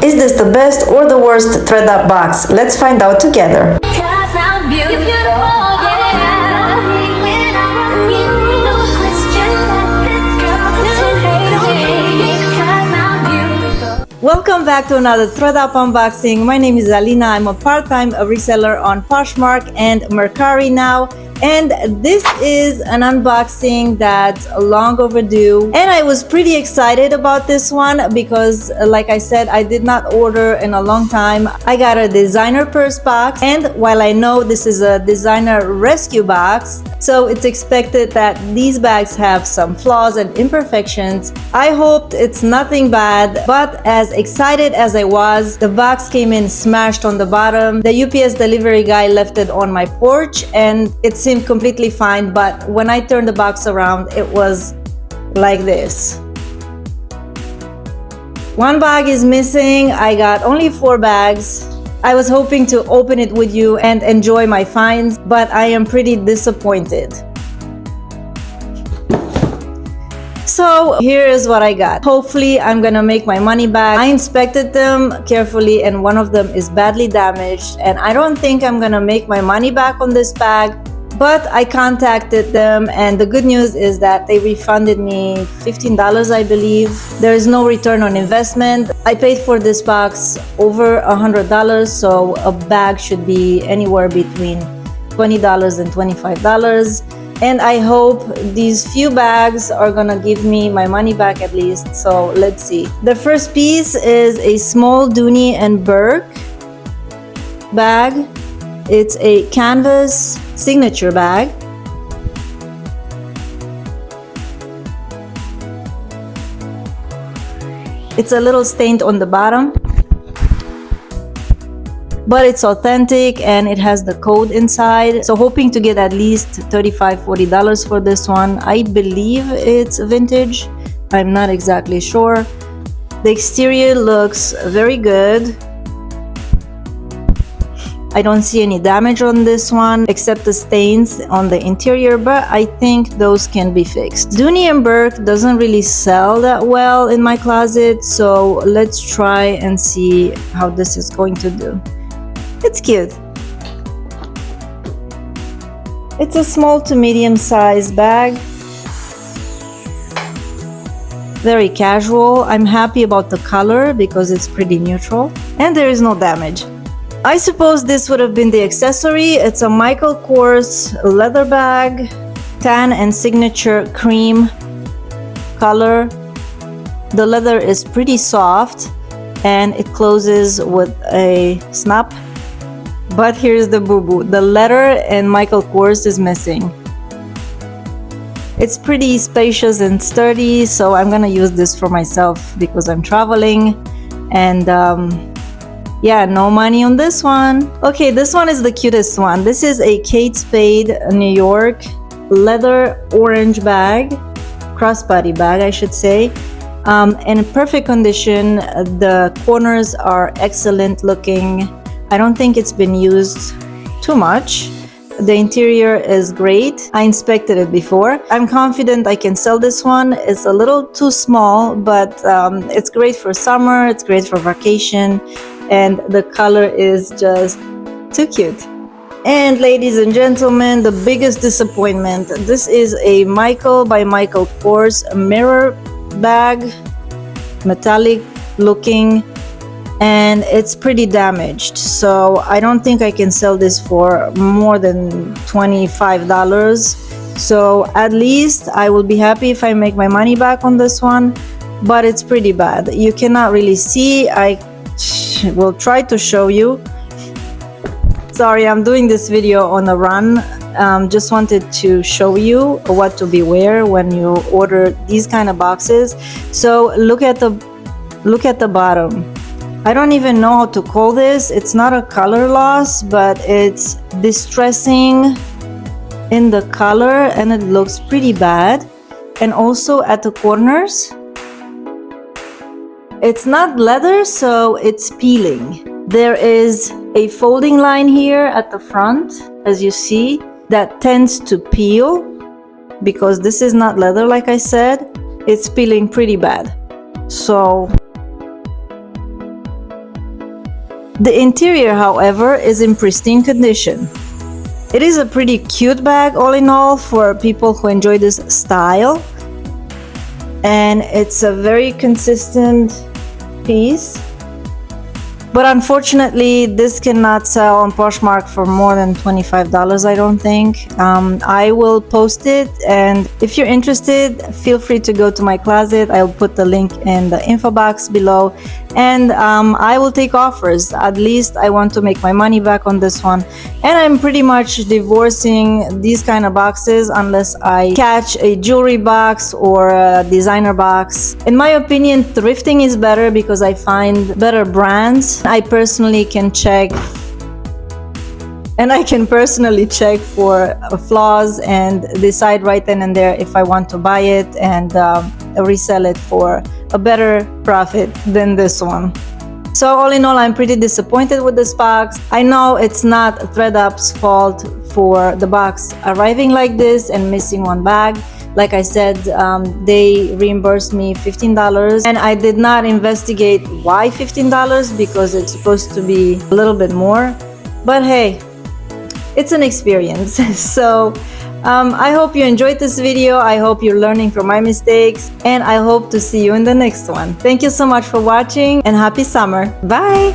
Is this the best or the worst Thredup box? Let's find out together. Welcome back to another Thredup unboxing. My name is Alina. I'm a part-time reseller on Poshmark and Mercari now. And this is an unboxing that's long overdue. And I was pretty excited about this one because, like I said, I did not order in a long time. I got a designer purse box. And while I know this is a designer rescue box, so it's expected that these bags have some flaws and imperfections. I hoped it's nothing bad, but as excited as I was, the box came in smashed on the bottom. The UPS delivery guy left it on my porch and it seemed completely fine, but when I turned the box around, it was like this. One bag is missing. I got only 4 bags. I was hoping to open it with you and enjoy my finds, but I am pretty disappointed. So here is what I got. Hopefully I'm gonna make my money back. I inspected them carefully and one of them is badly damaged, and I don't think I'm gonna make my money back on this bag, but I contacted them and the good news is that they refunded me $15, I believe. There is no return on investment. I paid for this box over $100, so a bag should be anywhere between $20 and $25. And I hope these few bags are gonna give me my money back at least, so let's see. The first piece is a small Dooney and Burke bag. It's a canvas signature bag. It's a little stained on the bottom, but it's authentic and it has the code inside. So hoping to get at least $35–40 for this one. I believe it's vintage. I'm not exactly sure. The exterior looks very good. I don't see any damage on this one except the stains on the interior, but I think those can be fixed. Dooney & Burke doesn't really sell that well in my closet, so let's try and see how this is going to do. It's cute. It's a small to medium size bag. Very casual. I'm happy about the color because it's pretty neutral and there is no damage. I suppose this would have been the accessory. It's a Michael Kors leather bag, tan and signature cream color. The leather is pretty soft and it closes with a snap. But here's the boo-boo. The letter in Michael Kors is missing. It's pretty spacious and sturdy, so I'm gonna use this for myself because I'm traveling and yeah, no money on this one. Okay, this one is the cutest one. This is a Kate Spade New York leather orange bag, crossbody bag I should say, in perfect condition. The corners are excellent looking. I don't think it's been used too much. The interior is great. I inspected it before. I'm confident I can sell this one. It's a little too small, but it's great for summer, it's great for vacation, and the color is just too cute. And ladies and gentlemen, the biggest disappointment. This is a Michael by Michael Kors mirror bag, metallic looking, and it's pretty damaged, so I don't think I can sell this for more than $25. So at least I will be happy if I make my money back on this one, but it's pretty bad. You cannot really see. I will try to show you. Sorry, I'm doing this video on a run. Just wanted to show you what to beware when you order these kind of boxes. So look at the bottom. I don't even know how to call this. It's not a color loss, but it's distressing in the color and it looks pretty bad. And also at the corners, it's not leather, so it's peeling. There is a folding line here at the front, as you see, that tends to peel because this is not leather, like I said. It's peeling pretty bad. So The interior, however, is in pristine condition. It is a pretty cute bag all in all for people who enjoy this style. And it's a very consistent piece. But unfortunately, this cannot sell on Poshmark for more than $25, I don't think. I will post it, and if you're interested, feel free to go to my closet. I'll put the link in the info box below, and I will take offers. At least I want to make my money back on this one. And I'm pretty much divorcing these kind of boxes unless I catch a jewelry box or a designer box. In my opinion, thrifting is better because I find better brands. I personally can check for flaws and decide right then and there if I want to buy it and resell it for a better profit than this one. So all in all, I'm pretty disappointed with this box. I know it's not Thredup's fault for the box arriving like this and missing one bag. Like I said, they reimbursed me $15, and I did not investigate why $15 because it's supposed to be a little bit more. But hey, it's an experience. So I hope you enjoyed this video. I hope you're learning from my mistakes, and I hope to see you in the next one. Thank you so much for watching, and happy summer. Bye!